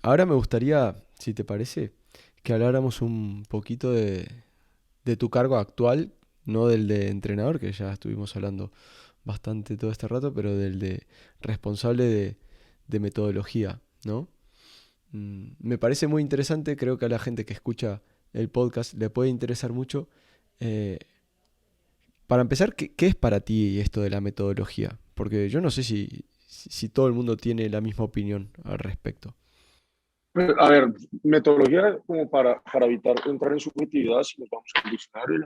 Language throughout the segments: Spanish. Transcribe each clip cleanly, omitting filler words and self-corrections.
Ahora me gustaría, si te parece, que habláramos un poquito de tu cargo actual, no del de entrenador, que ya estuvimos hablando bastante todo este rato, pero del de responsable de metodología, ¿no? Me parece muy interesante, creo que a la gente que escucha el podcast le puede interesar mucho. eh, para empezar, ¿qué es para ti esto de la metodología? Porque yo no sé si todo el mundo tiene la misma opinión al respecto. A ver, metodología como para evitar entrar en subjetividad, si nos vamos al diccionario,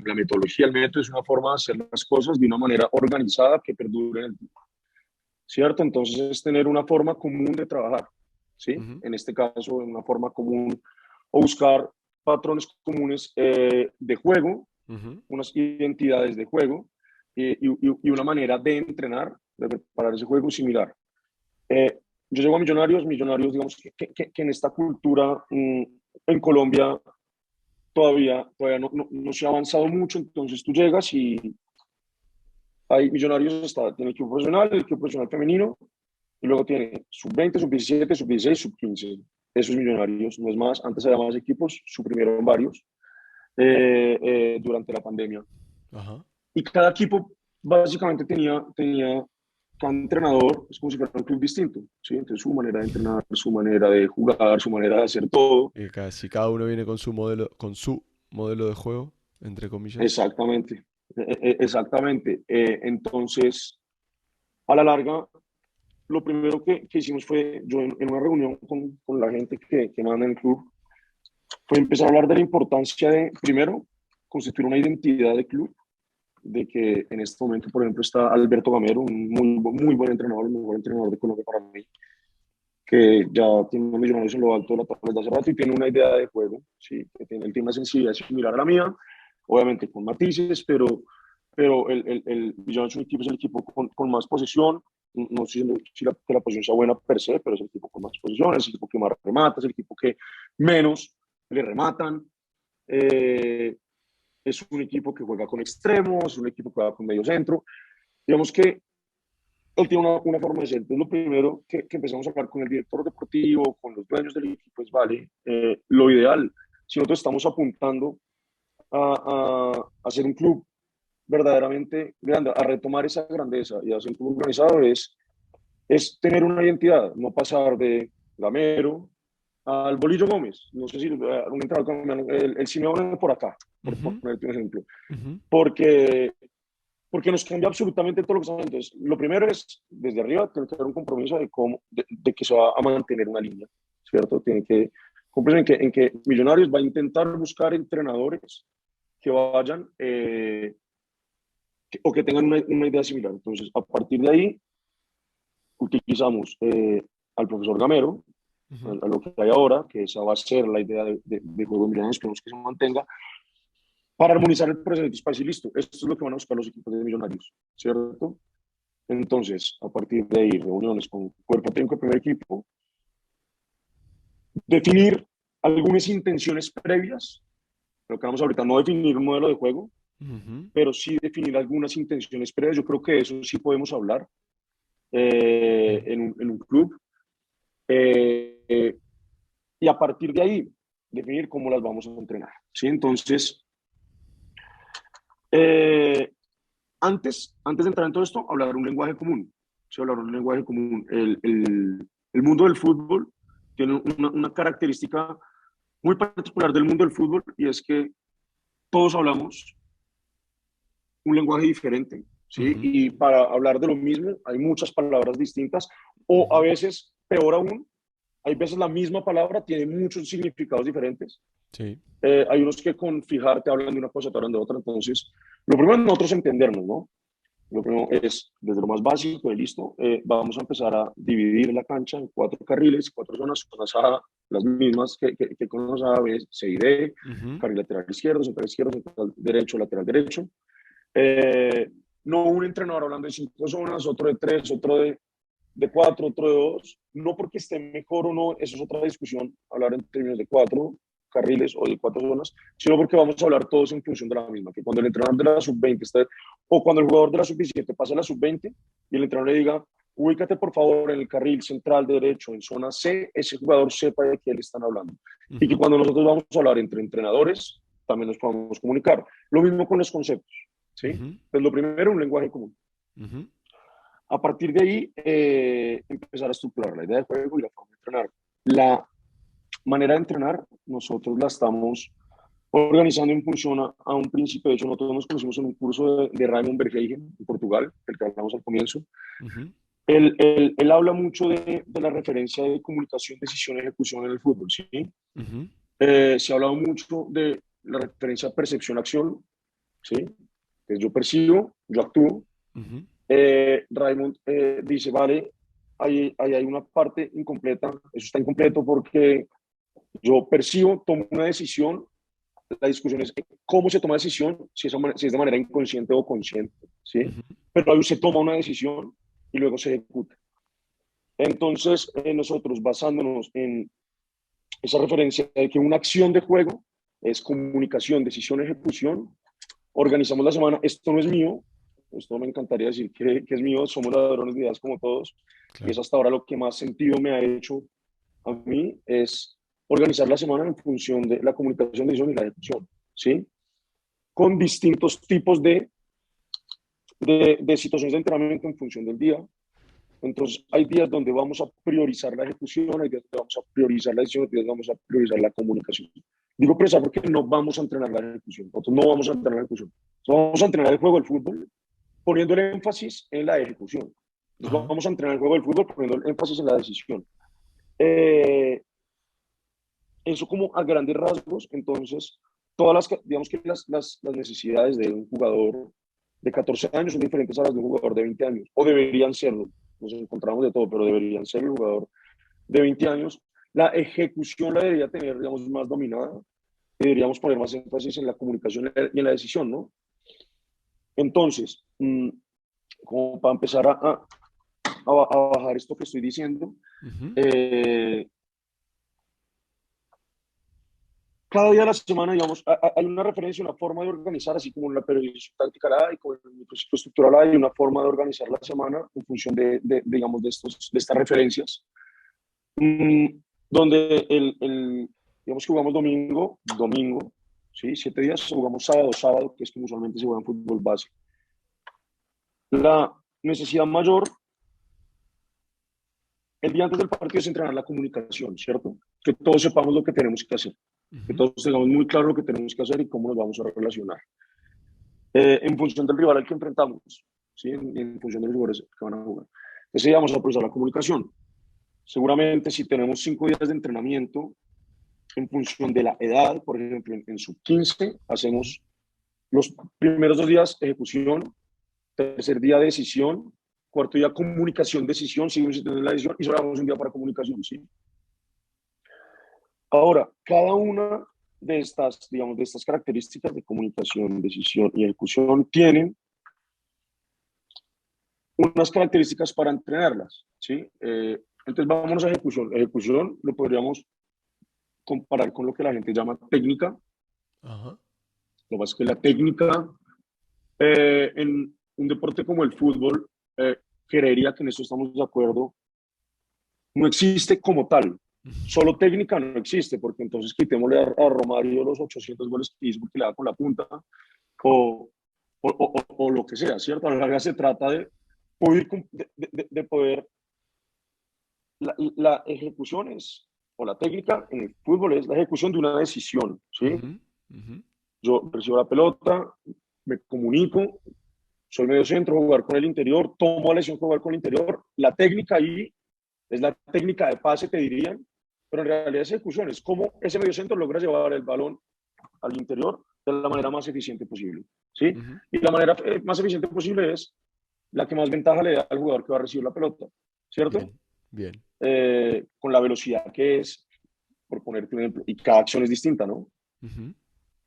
la metodología, el método es una forma de hacer las cosas de una manera organizada que perdure en el tiempo, ¿cierto? Entonces es tener una forma común de trabajar, ¿sí? Ujú, En este caso, una forma común o buscar patrones comunes de juego, ujú. unas identidades de juego y una manera de entrenar, de preparar ese juego similar. Eh, yo llego a Millonarios, digamos que en esta cultura en Colombia todavía no se ha avanzado mucho, entonces tú llegas y hay Millonarios, tiene el equipo profesional femenino, y luego tiene sub-20, sub-17, sub-16, sub-15. Esos Millonarios, no es más, antes había más equipos, suprimieron varios durante la pandemia. Ajá. Y cada equipo básicamente tenía cada entrenador, es como si fuera un club distinto, ¿sí? Entonces su manera de entrenar, su manera de jugar, su manera de hacer todo. Si cada uno viene con su modelo de juego, entre comillas. Exactamente, exactamente. Entonces, a la larga, lo primero que hicimos fue, yo en una reunión con la gente que manda en el club, fue empezar a hablar de la importancia de, primero, constituir una identidad de club, de que en este momento, por ejemplo, está Alberto Gamero, un muy buen entrenador, el mejor entrenador de Colombia para mí, que ya tiene unos Millonarios en lo alto de la tabla desde hace rato y tiene una idea de juego, ¿sí? Él tiene una sensibilidad similar a la mía, obviamente con matices, pero el Millonarios es el equipo con más posesión, no sé si que la posición sea buena per se, pero es el equipo con más posesión, es el equipo que más remata, es el equipo que menos le rematan. Eh, es un equipo que juega con extremos, es un equipo que juega con medio centro. Digamos que él tiene una forma de ser. Entonces, lo primero que empezamos a hablar con el director deportivo, con los dueños del equipo, es, vale, lo ideal, si nosotros estamos apuntando a hacer un club verdaderamente grande, a retomar esa grandeza y a hacer un club organizado, es tener una identidad, no pasar de Gamero al Bolillo Gómez. No sé si un entrenador colombiano, el Simeone por acá, por Ujú, ponerte un ejemplo. ujú. Porque nos cambia absolutamente todo lo que estamos. Entonces, lo primero es, desde arriba, tiene que haber un compromiso de que se va a mantener una línea, ¿cierto? Tiene que cumplir en que Millonarios va a intentar buscar entrenadores que vayan o que tengan una idea similar. Entonces, a partir de ahí, utilizamos al profesor Gamero, Ujú. a lo que hay ahora, que esa va a ser la idea de juego de Millonarios, esperemos que se mantenga, para armonizar el procedimiento. Para decir, listo, esto es lo que van a buscar los equipos de Millonarios, ¿cierto? Entonces, a partir de ahí, reuniones con cuerpo técnico del primer equipo, definir algunas intenciones previas, lo que vamos ahorita, no definir un modelo de juego, Ujú. pero sí definir algunas intenciones previas. Yo creo que eso sí podemos hablar Sí. en un club. Eh, y a partir de ahí, definir cómo las vamos a entrenar. ¿Sí? Entonces, eh, antes de entrar en todo esto, hablar un lenguaje común. ¿Sí? Hablar un lenguaje común. El mundo del fútbol tiene una característica muy particular del mundo del fútbol y es que todos hablamos un lenguaje diferente, ¿sí? Ujú, Y para hablar de lo mismo hay muchas palabras distintas o a ujú. veces, peor aún, hay veces la misma palabra tiene muchos significados diferentes. Sí. Hay unos que con fijarte hablan de una cosa, te hablan de otra. Entonces, lo primero es nosotros entendernos, ¿no? Lo primero es, desde lo más básico, de listo, vamos a empezar a dividir la cancha en 4 carriles, 4 zonas, zonas A, las mismas que con los A, B, C y D, Ujú. carril lateral izquierdo, central derecho, lateral derecho. Eh, no un entrenador hablando de 5 zonas, otro de 3, otro de 4, otro de 2. No porque esté mejor o no, eso es otra discusión, hablar en términos de 4 carriles o de 4 zonas, sino porque vamos a hablar todos en función de la misma. Que cuando el entrenador de la sub-20 está, o cuando el jugador de la sub-17 pasa a la sub-20 y el entrenador le diga, ubícate por favor en el carril central derecho, en zona C, ese jugador sepa de qué le están hablando. Y que cuando nosotros vamos a hablar entre entrenadores, también nos podamos comunicar. Lo mismo con los conceptos, ¿sí? Pues lo primero, un lenguaje común. A partir de ahí, empezar a estructurar la idea de juego y la forma de entrenar. La manera de entrenar, nosotros la estamos organizando en función a un principio. De hecho, nosotros nos conocimos en un curso de Raymond Verheijen en Portugal, del que hablamos al comienzo. Él habla mucho de la referencia de comunicación, decisión, ejecución en el fútbol, ¿sí? Se ha hablado mucho de la referencia percepción-acción, ¿sí? Entonces, yo percibo, yo actúo. Raymond dice, vale, ahí hay una parte incompleta, eso está incompleto porque yo percibo, tomo una decisión, la discusión es cómo se toma decisión, si es de manera inconsciente o consciente, ¿sí? Pero ahí se toma una decisión y luego se ejecuta. Entonces, nosotros basándonos en esa referencia de que una acción de juego es comunicación, decisión, ejecución, organizamos la semana. Esto no es mío, esto me encantaría decir que es mío, somos ladrones de ideas como todos, claro. Y es hasta ahora lo que más sentido me ha hecho a mí, es organizar la semana en función de la comunicación, decisión y la ejecución, ¿sí? Con distintos tipos de situaciones de entrenamiento en función del día. Entonces, hay días donde vamos a priorizar la ejecución, hay días donde vamos a priorizar la decisión, hay días donde vamos a priorizar la comunicación. Digo priorizar porque no vamos a entrenar la ejecución, nosotros no vamos a entrenar la ejecución. Nosotros vamos a entrenar el juego del fútbol poniendo el énfasis en la ejecución. Entonces, vamos a entrenar el juego del fútbol poniendo el énfasis en la decisión. Eso como a grandes rasgos. Entonces, todas digamos que las necesidades de un jugador de 14 años son diferentes a las de un jugador de 20 años, o deberían serlo. Nos encontramos de todo, pero deberían ser el jugador de 20 años. La ejecución la debería tener, digamos, más dominada. Deberíamos poner más énfasis en la comunicación y en la decisión, ¿no? Entonces, como para empezar a bajar esto que estoy diciendo, cada día de la semana, digamos, hay una referencia, una forma de organizar, así como en la periodización táctica hay, como en el microciclo estructural hay una forma de organizar la semana en función digamos, de estas referencias, donde digamos que jugamos domingo, ¿sí? 7 días, jugamos sábado, que es como usualmente se juega en fútbol base. La necesidad mayor, el día antes del partido, es entrenar la comunicación, ¿cierto? Que todos sepamos lo que tenemos que hacer. Que todos tengamos muy claro lo que tenemos que hacer y cómo nos vamos a relacionar. En función del rival al que enfrentamos, ¿sí? En función de los jugadores que van a jugar. Entonces, vamos a aprovechar la comunicación. Seguramente, si tenemos 5 días de entrenamiento, en función de la edad, por ejemplo, en sub-15, hacemos los primeros 2 días ejecución, tercer día decisión, cuarto día comunicación, decisión, seguimos teniendo la decisión y solo damos un día para comunicación, ¿sí? Ahora, cada una de estas, digamos, de estas características de comunicación, decisión y ejecución tienen unas características para entrenarlas, ¿sí? Entonces, vámonos a ejecución. Ejecución lo podríamos comparar con lo que la gente llama técnica. Lo que pasa es que la técnica en un deporte como el fútbol, creería que en esto estamos de acuerdo, no existe como tal. Solo técnica no existe, porque entonces quitémosle a Romario los 800 goles que hizo porque le da con la punta, o lo que sea, ¿cierto? A la larga se trata de poder la ejecución es, o la técnica en el fútbol es la ejecución de una decisión, ¿sí? Yo recibo la pelota, me comunico, soy medio centro, jugar con el interior, tomo la decisión de jugar con el interior. La técnica ahí es la técnica de pase, te dirían, pero en realidad es ejecución, es cómo ese medio centro logra llevar el balón al interior de la manera más eficiente posible, ¿sí? Y la manera más eficiente posible es la que más ventaja le da al jugador que va a recibir la pelota, ¿cierto? Bien. Con la velocidad que es, por ponerte un ejemplo, y cada acción es distinta, ¿no?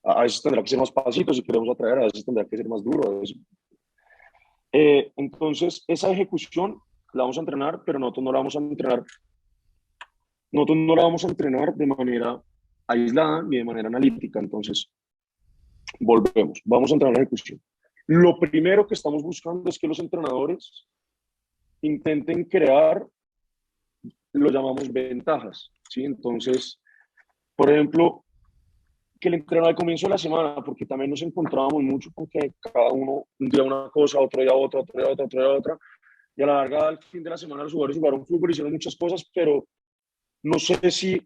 A veces tendrá que ser más pasito si queremos atraer, a veces tendrá que ser más duro. Entonces, esa ejecución la vamos a entrenar, pero nosotros no la vamos a entrenar de manera aislada ni de manera analítica. Entonces, vamos a entrenar la ejecución. Lo primero que estamos buscando es que los entrenadores intenten crear, lo llamamos ventajas, ¿sí? Entonces, por ejemplo, que el entrenador al comienzo de la semana, porque también nos encontrábamos mucho con que cada uno, un día una cosa, otro día otra, otro día otra, otro día otra, y a la larga, al fin de la semana, los jugadores jugaron fútbol, hicieron muchas cosas, pero no sé si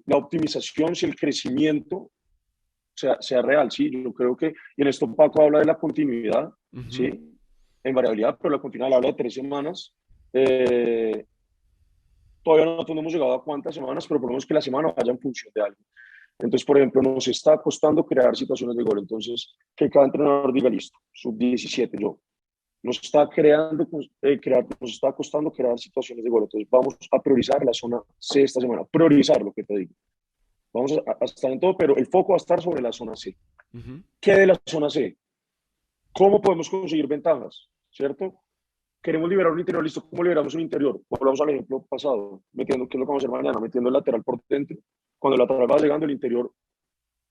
la optimización, si el crecimiento sea real, ¿sí? Yo creo que, y en esto Paco habla de la continuidad, ¿sí? Ujú. En variabilidad, pero la continuidad habla de 3 semanas. Eh, Todavía no hemos llegado a cuántas semanas, pero por lo menos que la semana vaya en función de algo. Entonces, por ejemplo, nos está costando crear situaciones de gol. Entonces, que cada entrenador diga, listo, sub-17, yo. Nos está costando crear situaciones de gol. Entonces, vamos a priorizar la zona C esta semana. Priorizar lo que te digo. Vamos a estar en todo, pero el foco va a estar sobre la zona C. Ujú. ¿Qué de la zona C? ¿Cómo podemos conseguir ventajas? ¿Cierto? Queremos liberar un interior, listo. ¿Cómo liberamos un interior? Volvamos al ejemplo pasado, metiendo, ¿qué es lo que vamos a hacer mañana? Metiendo el lateral por dentro. Cuando el lateral va llegando, el interior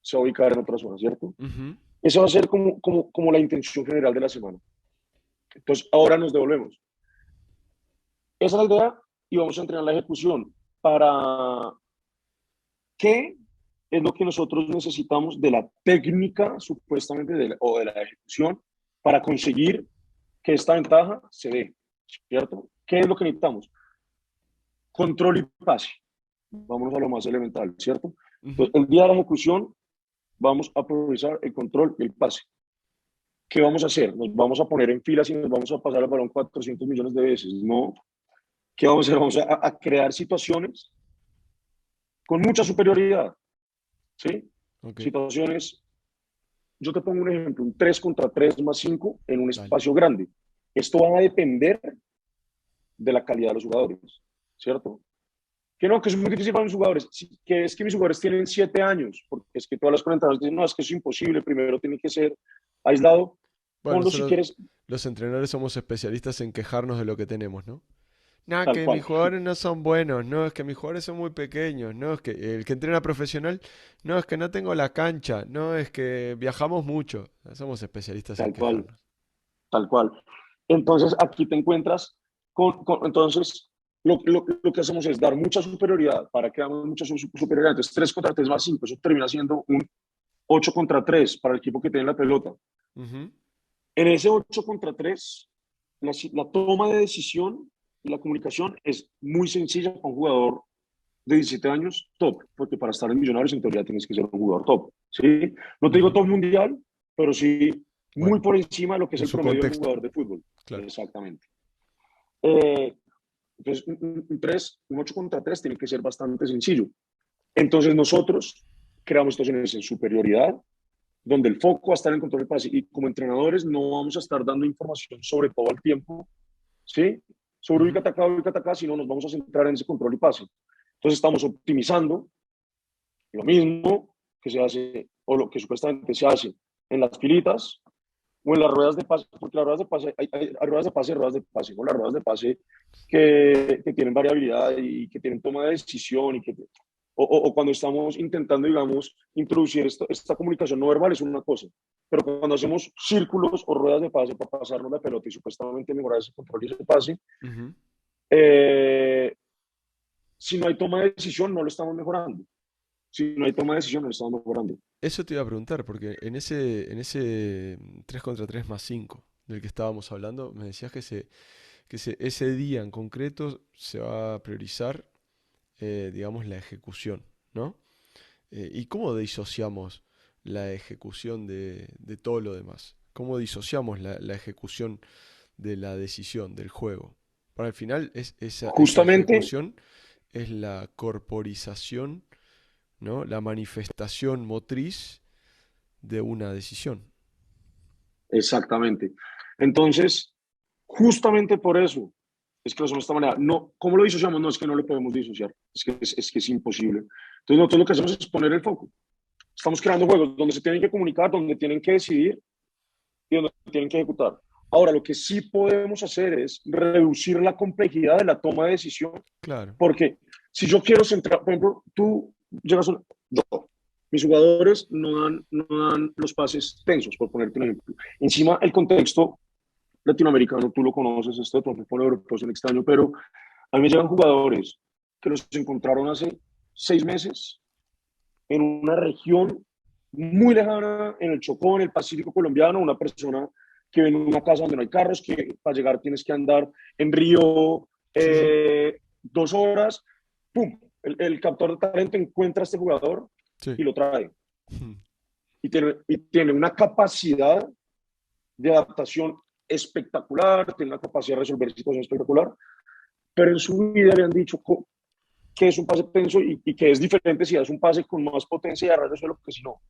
se va a ubicar en otra zona, ¿cierto? Ujú. Esa va a ser como la intención general de la semana. Entonces, ahora nos devolvemos. Esa es la idea y vamos a entrenar la ejecución. ¿Para qué es lo que nosotros necesitamos de la técnica, supuestamente, o de la ejecución, para conseguir que esta ventaja se dé? ¿Cierto? ¿Qué es lo que necesitamos? Control y pase. Vámonos a lo más elemental, ¿cierto? Ujú. Entonces, el día de la ejecución vamos a priorizar el control y el pase. ¿Qué vamos a hacer? Nos vamos a poner en filas y nos vamos a pasar el balón 400 millones de veces. No. ¿Qué vamos a hacer? Vamos a crear situaciones con mucha superioridad, ¿sí? Ok, Situaciones, yo te pongo un ejemplo, un 3 contra 3 más 5 en un dale. espacio grande. Esto va a depender de la calidad de los jugadores, ¿cierto? Que no, que es muy difícil para mis jugadores, que es que mis jugadores tienen 7 años, porque es que todas las comentadoras dicen, no, es que es imposible, primero tiene que ser aislado, Bueno, ponlo si nosotros quieres, los entrenadores somos especialistas en quejarnos de lo que tenemos, ¿no? No, tal que mis cual, jugadores no son buenos, no, es que mis jugadores son muy pequeños, no, es que el que entrena profesional, no, es que no tengo la cancha, no, es que viajamos mucho. Somos especialistas en tal cual, quejarnos. tal cual. Entonces aquí te encuentras entonces, lo que hacemos es dar mucha superioridad, para que damos mucha superioridad, entonces 3 contra 3 más 5 eso termina siendo un 8 contra 3 para el equipo que tiene la pelota. Ujú. En ese 8 contra 3 la toma de decisión y la comunicación es muy sencilla con un jugador de 17 años top, porque para estar en Millonarios en teoría tienes que ser un jugador top, ¿sí? No te digo Ujú. top mundial, pero sí muy Bueno, por encima de lo que es en el su promedio de un contexto, jugador de fútbol. claro. Exactamente. Eh, entonces, un 8 contra 3 tiene que ser bastante sencillo. Entonces nosotros creamos situaciones en superioridad, donde el foco va a estar en el control del pase y como entrenadores no vamos a estar dando información sobre todo el tiempo, ¿sí? Sobre Ujú. ubica acá, sino nos vamos a centrar en ese control y pase. Entonces estamos optimizando lo mismo que se hace o lo que supuestamente se hace en las filitas o en las ruedas de pase, porque las ruedas de pase, hay ruedas de pase, ruedas de pase, o las ruedas de pase que tienen variabilidad y que tienen toma de decisión y que o cuando estamos intentando, digamos, introducir esta comunicación no verbal es una cosa, pero cuando hacemos círculos o ruedas de pase para pasarnos la pelota y supuestamente mejorar ese control y ese pase, Ujú. eh, si no hay toma de decisión no lo estamos mejorando. Si no hay toma de decisión no lo estamos mejorando. Eso te iba a preguntar, porque en ese 3 contra 3 más 5 del que estábamos hablando, me decías ese día en concreto se va a priorizar, digamos, la ejecución, ¿no? ¿Y cómo disociamos la ejecución de todo lo demás? ¿Cómo disociamos la ejecución de la decisión, del juego? Para el final, esa Justamente, ejecución es la corporización, ¿no? La manifestación motriz de una decisión. exactamente. Entonces, justamente por eso es que lo hacemos de esta manera. No, ¿cómo lo disociamos? No, es que no lo podemos disociar. Es que es imposible. Entonces, nosotros lo que hacemos es poner el foco. Estamos creando juegos donde se tienen que comunicar, donde tienen que decidir y donde tienen que ejecutar. Ahora, lo que sí podemos hacer es reducir la complejidad de la toma de decisión, Claro. porque si yo quiero centrar, por ejemplo, tú llegas a yo, mis jugadores no dan los pases tensos, por ponerte un ejemplo. Encima, el contexto latinoamericano, tú lo conoces, esto de pronto por europeo es un extraño, pero a mí me llegan jugadores que los encontraron hace 6 meses en una región muy lejana, en el Chocó, en el Pacífico colombiano, una persona que vive en una casa donde no hay carros, que para llegar tienes que andar en río Sí, sí. 2 horas, ¡pum! El captor de talento encuentra a este jugador Sí. y lo trae. Y tiene una capacidad de adaptación espectacular, tiene una capacidad de resolver situaciones espectacular, pero en su vida habían dicho que es un pase tenso y que es diferente si es un pase con más potencia de arrastre de suelo que si no.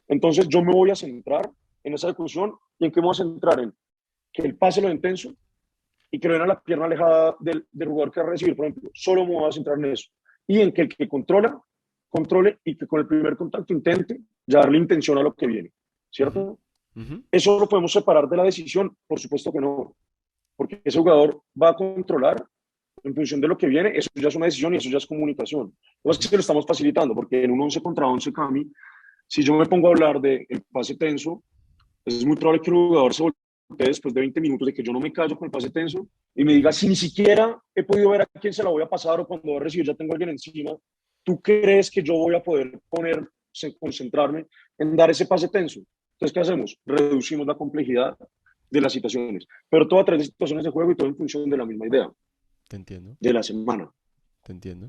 Entonces yo me voy a centrar en esa ejecución y en qué me voy a centrar en que el pase lo den tenso y que no den a la pierna alejada del jugador que va a recibir, por ejemplo. Solo me voy a centrar en eso. Y en que el que controle y que con el primer contacto intente ya darle intención a lo que viene, Ujú, ¿cierto? ujú, ¿Eso lo podemos separar de la decisión? Por supuesto que no, porque ese jugador va a controlar en función de lo que viene, eso ya es una decisión y eso ya es comunicación. No es ujú. que lo estamos facilitando, porque en un 11 contra 11, Cami, si yo me pongo a hablar del pase tenso, es muy probable que el jugador se voltee después de 20 minutos de que yo no me callo con el pase tenso y me diga, Ujú. si ni siquiera he podido ver a quién se la voy a pasar o cuando voy a recibir ya tengo a alguien encima, ¿tú crees que yo voy a poder concentrarme en dar ese pase tenso? Entonces, ¿qué hacemos? Reducimos la complejidad de las situaciones, pero todo a través de situaciones de juego y todo en función de la misma idea Te entiendo, de la semana. te entiendo.